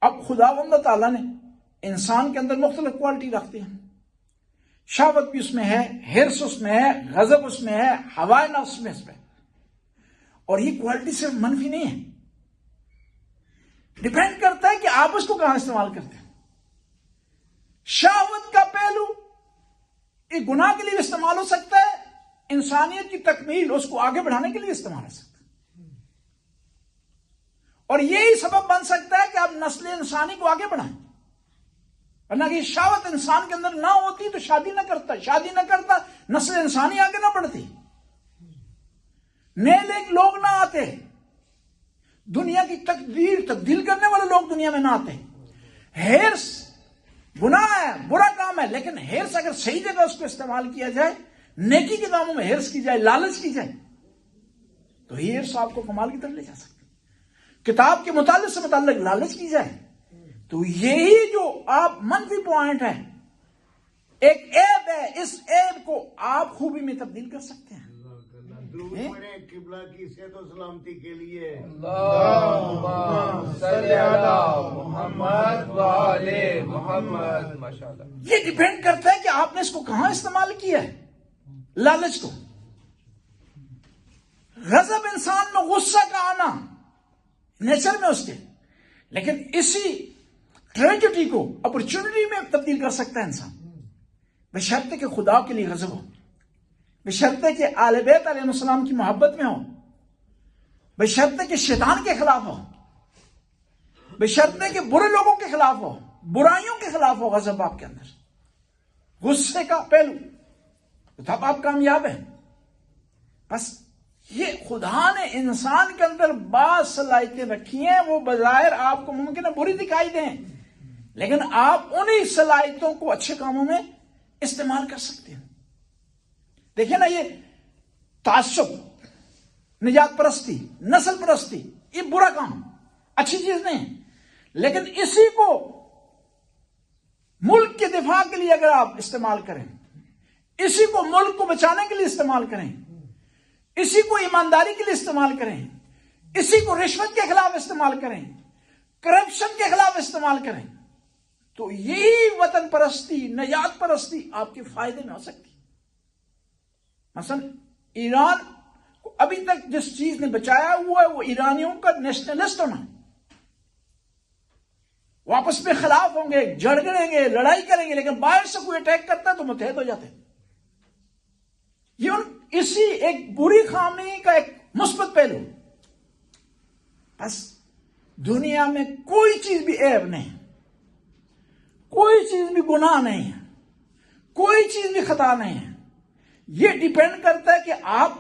اب خداوند تعالیٰ نے انسان کے اندر مختلف کوالٹی رکھتے ہیں. شہوت بھی اس میں ہے، حرص اس میں ہے، غضب اس میں ہے، ہوائے نفس میں اس میں. اور یہ کوالٹی صرف منفی نہیں ہے، ڈیپینڈ کرتا ہے کہ آپ اس کو کہاں استعمال کرتے ہیں. شہوت کا پہلو ایک گناہ کے لیے استعمال ہو سکتا ہے، انسانیت کی تکمیل اس کو آگے بڑھانے کے لیے استعمال ہو سکتا ہے، اور یہی سبب بن سکتا ہے کہ آپ نسل انسانی کو آگے بڑھائیں. ورنہ کہ شہوت انسان کے اندر نہ ہوتی تو شادی نہ کرتا نسل انسانی آگے نہ بڑھتی، نئے لوگ نہ آتے، دنیا کی تقدیر تبدیل کرنے والے لوگ دنیا میں نہ آتے. حرص گناہ ہے، برا کام ہے، لیکن حرص اگر صحیح جگہ اس کو استعمال کیا جائے، نیکی کے کاموں میں حرص کی جائے، لالچ کی جائے، تو یہ حرص آپ کو کمال کی طرف لے جا سکتی. کتاب کے مطالعے سے متعلق لالچ کی جائے تو یہی جو آپ منفی پوائنٹ ہے، ایک عیب ہے، اس عیب کو آپ خوبی میں تبدیل کر سکتے ہیں. قبلہ کی صحت و سلامتی کے لیے اللہم صلی علی محمد وآل محمد. ماشاءاللہ. یہ ڈیپینڈ کرتا ہے کہ آپ نے اس کو کہاں استعمال کیا ہے. لالچ کو، غضب انسان میں غصہ کا آنا نیچر میں اس کے، لیکن اسی ٹریجڈی کو اپرچونٹی میں تبدیل کر سکتا ہے انسان، بشرطے کہ خدا کے لیے غضب ہو، بشرطے کہ آل بیت علیہ السلام کی محبت میں ہو، بشرطے کہ شیطان کے خلاف ہو، بشرطے کہ برے لوگوں کے خلاف ہو، برائیوں کے خلاف ہو. غضب آپ کے اندر، غصے کا پہلو، تب آپ کامیاب ہیں. بس یہ خدا نے انسان کے اندر بعض صلاحیتیں رکھی ہیں، وہ بظاہر آپ کو ممکن ہے بری دکھائی دیں، لیکن آپ انہی صلاحیتوں کو اچھے کاموں میں استعمال کر سکتے ہیں. دیکھیں نا، یہ تعصب، نجات پرستی، نسل پرستی، یہ برا کام، اچھی چیز نہیں ہے، لیکن اسی کو ملک کے دفاع کے لیے اگر آپ استعمال کریں، اسی کو ملک کو بچانے کے لیے استعمال کریں، اسی کو ایمانداری کے لیے استعمال کریں، اسی کو رشوت کے خلاف استعمال کریں، کرپشن کے خلاف استعمال کریں، تو یہی وطن پرستی، نجات پرستی آپ کے فائدے میں ہو سکتی. مثلا ایران کو ابھی تک جس چیز نے بچایا ہوا ہے وہ ایرانیوں کا نیشنلسٹ ہونا. وہ آپس میں خلاف ہوں گے، جھگڑیں گے، لڑائی کریں گے، لیکن باہر سے کوئی اٹیک کرتا ہے تو متحد ہو جاتے ہیں. یہ اسی ایک بری خامی کا ایک مثبت پہلو. بس دنیا میں کوئی چیز بھی عیب نہیں، کوئی چیز بھی گناہ نہیں ہے، کوئی چیز بھی خطا نہیں ہے. یہ ڈیپینڈ کرتا ہے کہ آپ